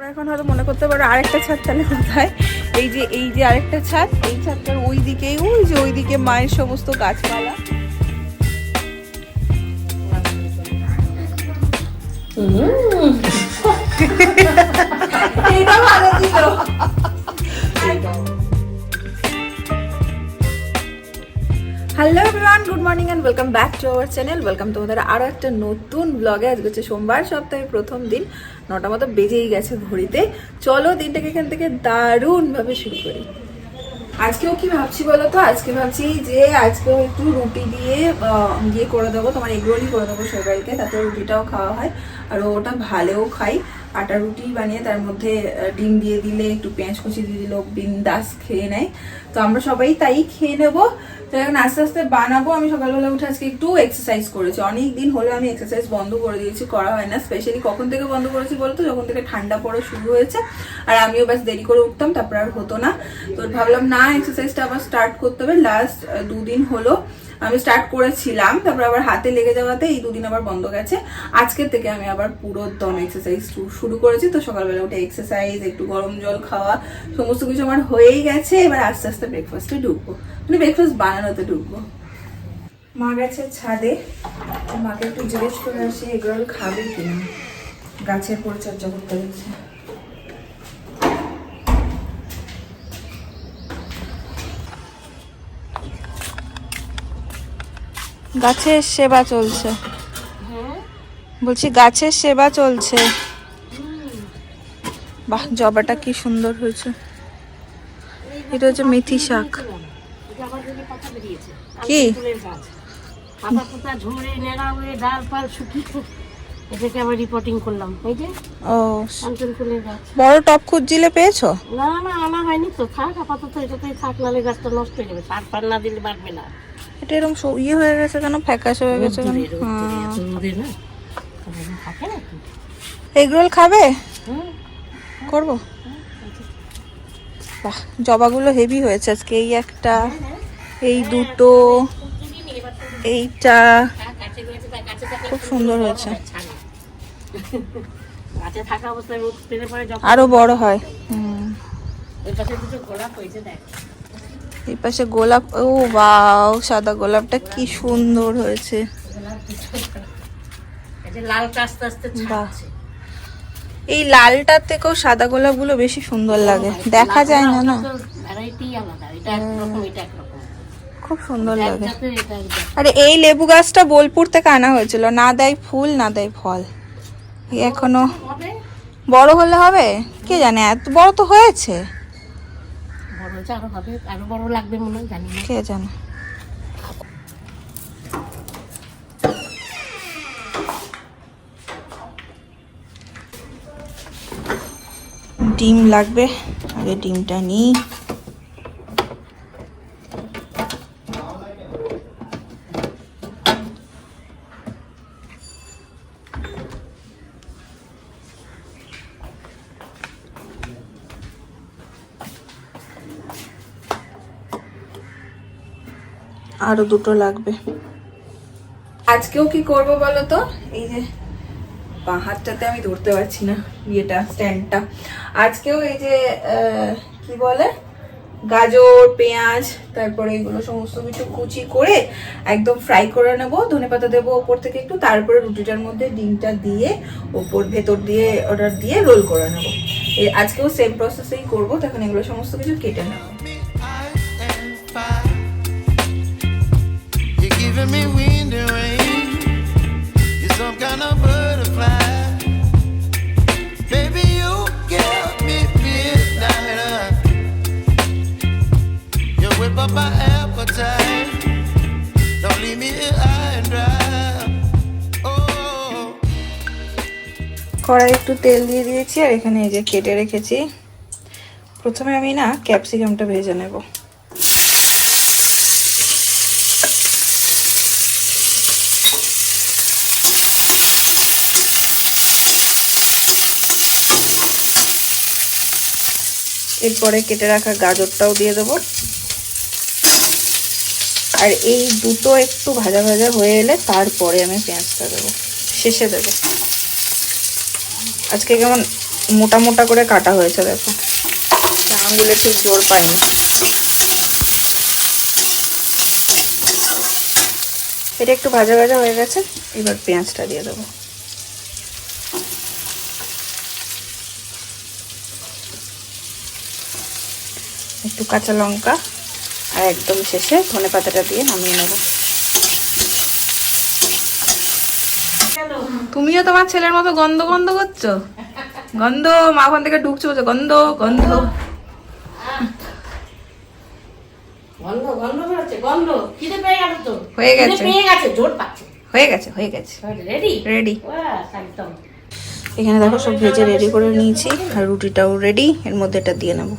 তোমরা এখন হয়তো মনে করতে পারো আরেকটা ছাদ তাহলে কোথায়? এই যে আরেকটা ছাদ, এই ছাদটার ওই দিকেই, ওই দিকে মায়ের সমস্ত গাছপালা। এটা ভালো ছিল। Hello everyone, good morning and welcome back to our channel. Welcome তোমাদের আরও একটা নতুন ব্লগে। আজকে হচ্ছে সোমবার, সপ্তাহের প্রথম দিন। 9টা মতো বেজেই গেছে ঘড়িতে। চলো দিনটাকে এখান থেকে দারুণভাবে শুরু করি। আজকেও কি ভাবছি বলো তো, আজকে ভাবছি যে আজকেও একটু রুটি দিয়ে ইয়ে করে দেবো, তোমার এগরোলই করে দেবো সবাইকে, তাতে রুটিটাও খাওয়া হয় আর ওটা ভালোও খাই। আটা রুটি বানিয়ে তার মধ্যে ডিম দিয়ে দিলে, একটু পেঁয়াজ কুচি দিয়ে দিলে বিন্দাস খেয়ে নেয়। তো আমরা সবাই তাই খেয়ে নেবো। তো এখন আস্তে আস্তে বানাবো। আমি সকালবেলা উঠে আজকে একটু এক্সারসাইজ করেছি। অনেক দিন হলো আমি এক্সারসাইজ বন্ধ করে দিয়েছি, করা হয় না। স্পেশালি কখন থেকে বন্ধ করেছি বলতো, যখন থেকে ঠান্ডা পড়া শুরু হয়েছে আর আমিও ব্যাস দেরি করে উঠতাম, তারপর আর হতো না। তো ভাবলাম না, এক্সারসাইজটা আবার স্টার্ট করতে হবে। লাস্ট 2 দিন হলো আমি স্টার্ট করেছিলাম, তারপর আবার হাতে লেগে যাওয়াতে এই 2 দিন আবার বন্ধ গেছে। আজকের থেকে আমি আবার পুরো দম এক্সারসাইজ শুরু করেছি। তো সকালবেলা উঠে এক্সারসাইজ, একটু গরম জল খাওয়া, সমস্ত কিছু আমার হয়েই গেছে। এবার আস্তে আস্তে ব্রেকফাস্টে ঢুকবো, মানে ব্রেকফাস্ট বানানোতে ঢুকবো। মা গেছে ছাদে, মাকে একটু জিজ্ঞেস করে আসি এগরোল খাবে কিনা, গাছের পরিচর্যা করতে গেছে। গাছের সেবা চলছে, বলছি গাছের সেবা চলছে। বাহ, জবাটা কি সুন্দর হয়েছে। এটা হচ্ছে মেথি শাক। কি বড় টপ খুঁজছিলে পেয়েছো? না না, আনা হয়নি তো। থাক আপাতত এটাতেই থাক, নাহলে গাছটা নষ্ট হয়ে যাবে। সার ফার না দিলে বাড়বে না। এটা এরকম ইয়ে হয়ে গেছে কেন, ফ্যাকাশে হয়ে গেছে কেন? এগরোল খাবে? করবো। বাহ, জবাগুলো হেভি হয়েছে আজকে। এই একটা, এই দুটো, এইটা খুব সুন্দর হয়েছে। আরো বড় হয়। এই পাশে গোলাপ, ও বাও, সাদা গোলাপটা কি সুন্দর হয়েছে। এই লালটার থেকেও সাদা গোলাপ গুলো বেশি সুন্দর লাগে, দেখা যায় না না, খুব সুন্দর লাগে। আরে এই লেবু গাছটা বোলপুর থেকে আনা হয়েছিল, না দেয় ফুল না দেয় ফল। এখনো বড় হলে হবে, কে জানে, এত বড় তো হয়েছে, কে জানে। ডিম লাগবে, আগে ডিমটা নিই। আরো 2টো লাগবে। আজকেও কি করব বলো তো, এই যে বাঁ হাতটাতে আমি ধরতে পারছি না ইয়েটা, স্ট্যান্ডটা। আজকেও এই যে কি বলে, গাজর, পেঁয়াজ, তারপরে এগুলো সমস্ত কিছু কুচি করে একদম ফ্রাই করে নেবো। ধনেপাতা দেবো ওপর থেকে একটু, তারপরে রুটিটার মধ্যে ডিমটা দিয়ে ওপর ভেতর দিয়ে ওটা দিয়ে রোল করে নেবো। আজকেও সেম প্রসেসেই করবো। তখন এগুলো সমস্ত কিছু কেটে নেবো। Giving me wind and rain, you're some kind of butterfly. Baby, you give me midnight. You whip up my appetite. Don't leave me here high and dry. Oh. কড়াই একটু তেল দিয়ে দিয়েছি আর এখানে এই যে কেটে রেখেছি। প্রথমে আমি না ক্যাপসিকামটা ভেজে নেব। এরপরে কেটে রাখা গাজরটাও দিয়ে দেবো। আর এই দুটো একটু ভাজা ভাজা হয়ে এলে তারপরে আমি পেঁয়াজটা দেবো, শেষে দেবো। আজকে কেমন মোটা মোটা করে কাটা হয়েছে দেখো, আঙুলে ঠিক জোর পাইনি। এটা একটু ভাজা ভাজা হয়ে গেছে, এবার পেঁয়াজটা দিয়ে দেবো। একটু কাঁচা লঙ্কা আর একদম শেষে ধনেপাতাটা দিয়ে নামিয়ে নেব। তুমিও তোমার ছেলের মতো গন্ধ গন্ধ করছো, গন্ধ মা ওখান থেকে ঢুকছো, বলছো গন্ধ গন্ধ। গন্ধ গন্ধ বেরোচ্ছে, গন্ধ খিদে পেয়ে গেছে তো, হয়ে গেছে, পেয়ে গেছে, জোর পাচ্ছে। হয়ে গেছে হয়ে গেছে, রেডি রেডি। একদম। এখানে দেখো সব ভেজে রেডি করে নিয়েছি, আর রুটিটাও রেডি, এর মধ্যে এটা দিয়ে নেবো।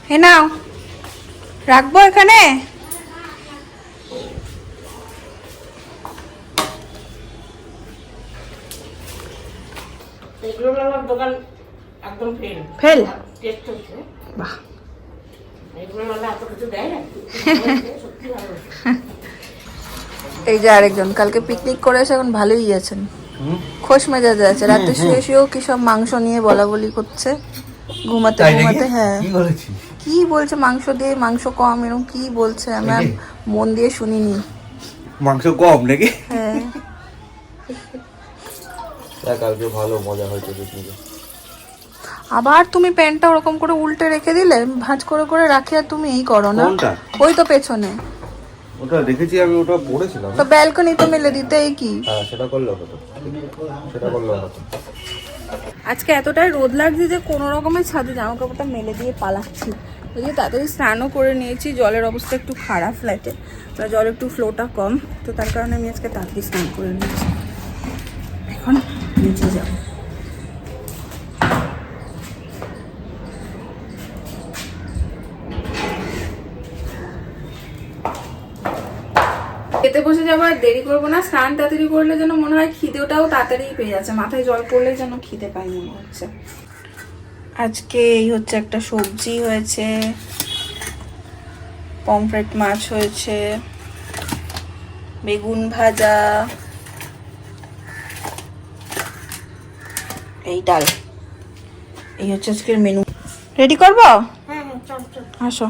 হে নাও, রাখবো এখানে। এগুলো আমার দোকান একদম ফেল ফেল, টেস্ট হচ্ছে। বাহ। এগুলো মানে এত কিছু দেয় না, সত্যি ভালো। এই যে আরেকজন কালকে পিকনিক করে এসে এখন ভালোই আছেন, খোশ মেজাজে আছে। রাতে শুয়ে শুয়েও কি সব মাংস নিয়ে বলা বলি করছে, ঘুমাতে ঘুমাতে। হ্যাঁ কি বলছে, মাংস দিয়ে মাংস কম এরকম কি বলছে, আমি আর মন দিয়ে শুনিনি। মাংস কম নাকি? হ্যাঁ কালকে ভালো মজা হয়েছে পিকনিকে। আবার তুমি প্যান্টটা ওরকম করে উল্টে রেখে দিলে, ভাঁজ করে করে রাখি, আর তুমি এই করো না। কোনটা? ওই তো পেছনে ওটা দেখেছি আমি, ওটা পড়েছিলাম। তো ব্যালকনি তো মেলে দিতে, এই কি? হ্যাঁ সেটা করলে হতো, সেটা করলে হতো। আজকে এতটাই রোদ লাগছে যে কোনো রকমের ছাদে জামা কাপড়টা মেলে দিয়ে পালাচ্ছি। ওই যে তাড়াতাড়ি স্নানও করে নিয়েছি, জলের অবস্থা একটু খারাপ ফ্ল্যাটে, জল একটু ফ্লোটা কম, তো তার কারণে আমি আজকে তাড়াতাড়ি স্নান করে নিয়েছি। এখন নিচে যাবো। খেতে বসে যাবো, আর দেরি করবো না। স্নান তাড়াতাড়ি করলে যেন মনে হয় খিদেটাও তাড়াতাড়ি পেয়ে যাচ্ছে, মাথায় জল পড়লে যেন খিদে পাই মনে হচ্ছে। আজকে এই হচ্ছে একটা সবজি হয়েছে, পমফ্রেট মাছ হয়েছে, বেগুন ভাজা, এই ডাল, এই হচ্ছে আজকের মেনু। রেডি করবো? আসো।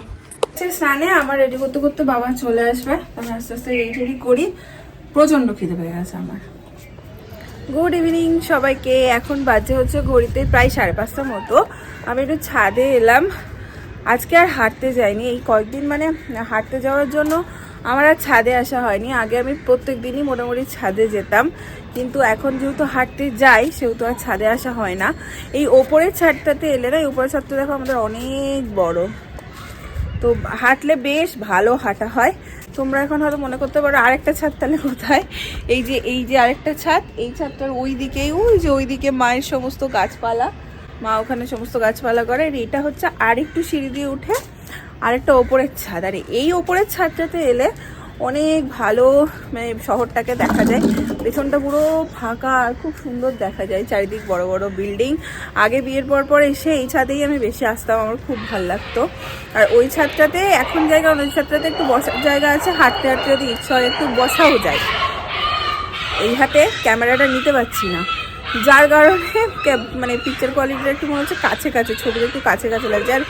স্নানে আমার রেডি করতে করতে বাবা চলে আসবে, আমি আস্তে আস্তে রেডি করি। প্রচন্ড খিদে পেয়ে গেছে আমার। গুড ইভিনিং সবাইকে। এখন বাজে হচ্ছে ঘড়িতে প্রায় 5:30 মতো। আমি একটু ছাদে এলাম, আজকে আর হাঁটতে যাইনি। এই কয়েকদিন মানে হাঁটতে যাওয়ার জন্য আমার আর ছাদে আসা হয়নি। আগে আমি প্রত্যেক দিনই মোটামুটি ছাদে যেতাম, কিন্তু এখন যেহেতু হাঁটতে যাই সেহেতু আর ছাদে আসা হয় না। এই ওপরের ছাদটাতে এলে না, এই উপরের ছাদটা দেখো আমাদের অনেক বড়, তো হাঁটলে বেশ ভালো হাঁটা হয়। তোমরা এখন হয়তো মনে করতে পারো আরেকটা ছাদ তাহলে কোথায়? এই যে আরেকটা ছাদ, এই ছাদটার ওই দিকেই, ওই দিকে মায়ের সমস্ত গাছপালা, মা ওখানে সমস্ত গাছপালা করে। আর এটা হচ্ছে আরেকটু সিঁড়ি দিয়ে উঠে আরেকটা ওপরের ছাদ। আর এই ওপরের ছাদটাতে এলে অনেক ভালো মানে শহরটাকে দেখা যায়। পেছনটা পুরো ফাঁকা আর খুব সুন্দর দেখা যায়, চারিদিক বড় বড় বিল্ডিং। আগে বিয়ের পর এসে এই ছাদেই আমি বেশি আসতাম, আমার খুব ভালো লাগতো। আর ওই ছাদটাতে এখন জায়গা, ওই ছাদটাতে একটু বসার জায়গা আছে, হাঁটতে হাঁটতে যদি ইচ্ছা হয় একটু বসাও যায়। এই হাতে ক্যামেরাটা নিতে পারছি না, যার কারণে মানে পিকচার কোয়ালিটিটা একটু মনে হচ্ছে কাছে কাছে, ছবিটা একটু কাছে কাছে লাগছে। আর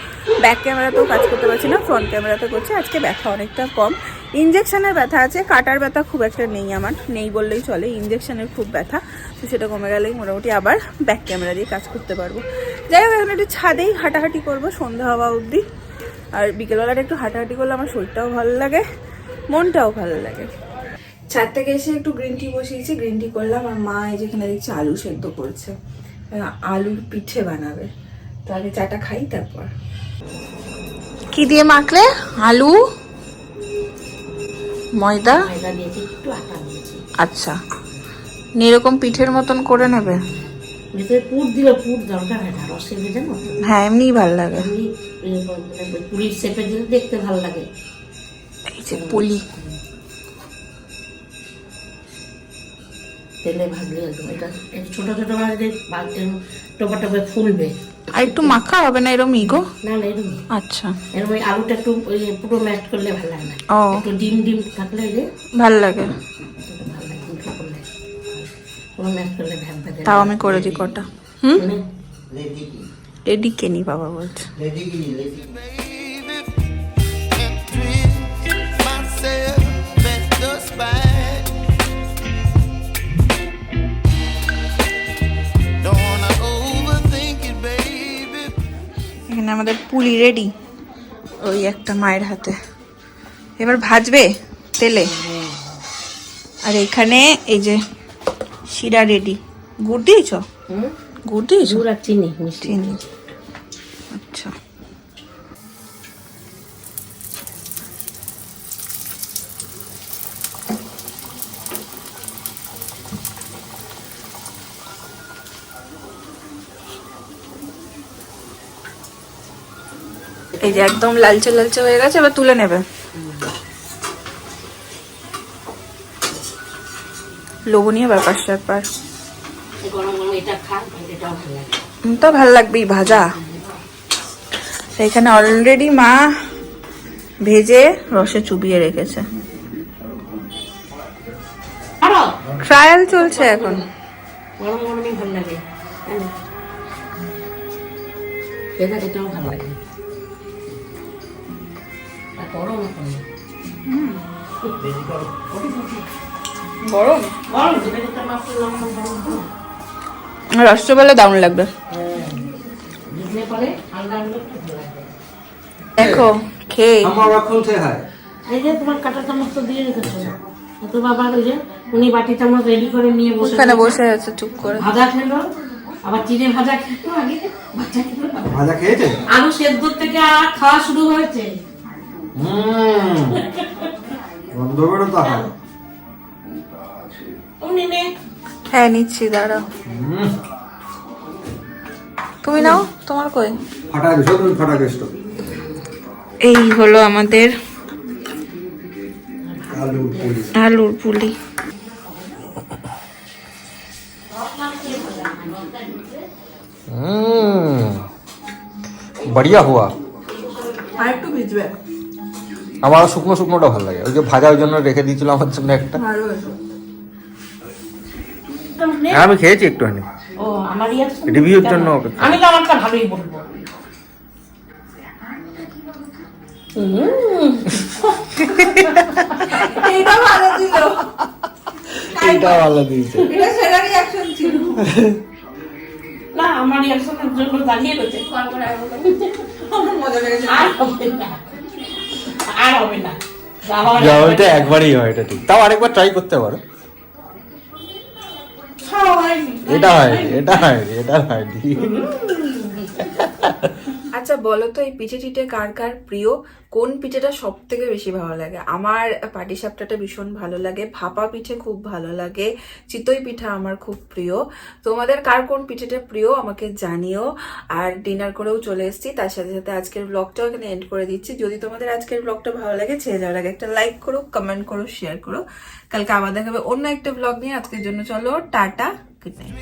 ব্যাক ক্যামেরাতেও কাজ করতে পারছি না, ফ্রন্ট ক্যামেরাতে করছি। আজকে ব্যথা অনেকটা কম, ইঞ্জেকশনের ব্যথা আছে, কাটার ব্যথা খুব একটা নেই, আমার নেই বললেই চলে। ইঞ্জেকশনের খুব ব্যথা, তো সেটা কমে গেলেই মোটামুটি আবার ব্যাক ক্যামেরা দিয়ে কাজ করতে পারবো। যাই হোক, এখন একটু ছাদেই হাঁটাহাঁটি করবো সন্ধ্যা হওয়া অবধি। আর বিকেলবেলাটা একটু হাঁটাহাঁটি করলে আমার শরীরটাও ভালো লাগে, মনটাও ভালো লাগে। ছাদ থেকে এসে একটু গ্রিন টি বসিয়েছি, গ্রিন টি করলাম। আর মা এই যেখানে দেখছি আলু সেদ্ধ করছে, আলুর পিঠে বানাবে। তো আগে চাটা খাই, তারপর। কি দিয়ে মাখলে? আলু, ময়দা, ময়দা দিয়েছি, একটু আটা দিয়েছি। আচ্ছা, এরকম পিঠের মতন করে নেবে। ভিতরে পুর দিলে পুর দরকার হয় না, রসে ভেজে না, হ্যাঁ এমনিই ভালো লাগে। এমনি পুরির শেপে দিলে দেখতে ভালো লাগে। এই যে পুলি তেলে ভাজলে একদম এটা ছোট ছোট ভাজলে টোপা টোপে ফুলবে। আর একটু মাখা হবে না এরকম ইগো? না না এরকম। আচ্ছা, এরকম ওই আলুটা একটু ওই পুরো ম্যাশ করলে ভালো লাগে না, ও একটু ডিম ডিম থাকলে যে ভালো লাগে, ভালো লাগে। পুরো ম্যাশ করলে ভ্যাপ ভ্যাপ। তাও আমি করে দিই কটা। রেডি কেনি বাবা বলছে। baby, and twist myself at the spine. Don't wanna overthink it, baby. এখানে আমাদের পুলি রেডি, ওই একটা মায়ের হাতে। এবার ভাজবে তেলে। আর এখানে এই যে শিরা রেডি। গুড় দিয়েছ? গুড় দিয়েছ? গুড় আর চিনি মিষ্টি। চিনি, আচ্ছা। এই যে একদম লালচে লালচে হয়ে গেছে, এবার তুলে নেবে। লোভনীয় ব্যাপার স্যাপার। গরম গরম এটা খান, এটাও ভালো লাগে। তো ভাল লাগবেই ভাজা। এখানে অলরেডি মা ভেজে রসে চুবিয়ে রেখেছে। আরো ট্রায়াল চলছে এখন। গরম গরমই ভালো লাগে। এটাও ভালো লাগে। আর গরম এখন গরম গরম যেটা মাত্র গরম রসগোল্লা দারুণ লাগবে। ভিজলে পরে ঠান্ডা হলে ভালো লাগবে। দেখো খেয়ে আমার খুলতে হয়। এই যে তোমার কাঁটা চামচ তো দিয়ে রেখেছো, তো বাবা ওই যে উনি বাটি চামচ রেডি করে নিয়ে বসে ওখানে বসে আছে চুপ করে। ভাজা খেলো, আবার চিড়ে ভাজা খেলো, আগে ভাজা খেলো। ভাজা খেয়েছে? আলু সেদ্ধ থেকে আর খাওয়া শুরু হয়েছে। গন্ধ বেরোতে হয়। উনি নে হ্যাঁ নিচ্ছি, দাঁড়াও। তুমি নাও, তোমার কই? ফাটা গেছো তুমি, ফাটা গেছো। এই হলো আমাদের আলু পুরি। আলুর পুলি। बढ़िया हुआ। আর একটু ভিজবে। আমার শুকনো শুকনোটা ভালো লাগে, ওই যে ভাজা ওই জন্য রেখে দিয়েছিল আমার জন্য একটা। ভালো হয়েছে। হ্যাঁ আমি খেয়েছি একটুখানি, ও আমারই আছে রিভিউর জন্য অপেক্ষা। আমি তো আমারটা ভালোই বলবো। এইটা ভালো ছিল, এইটা ভালো দিয়েছে। এটা সেরা রিঅ্যাকশন ছিল। না আমার রিঅ্যাকশনের জন্য দাঁড়িয়ে রয়েছে। আমার মজা লেগেছে। আর হবে না, আর হবে না। জামাইটা একবারই হয়, এটা ঠিক। তাও আরেকবার ট্রাই করতে পারো। এটা হয়, এটা হয়, এটা হয়। আচ্ছা বলো তো, এই পিঠে টিঠে কার কার প্রিয়? কোন পিঠেটা সব থেকে বেশি ভালো লাগে? আমার পাটিসাপটাটা ভীষণ ভালো লাগে, ভাপা পিঠে খুব ভালো লাগে, চিতই পিঠা আমার খুব প্রিয়। তোমাদের কার কোন পিঠেটা প্রিয় আমাকে জানিও। আর ডিনার করেও চলে এসেছি, তার সাথে সাথে আজকের ব্লগটাও এখানে এন্ড করে দিচ্ছি। যদি তোমাদের আজকের ব্লগটা ভালো লাগে, ছেড়ে যাওয়ার আগে একটা লাইক করো, কমেন্ট করো, শেয়ার করো। কালকে আবার দেখাবে অন্য একটা ব্লগ নিয়ে। আজকের জন্য চলো টাটা, গুড নাইট।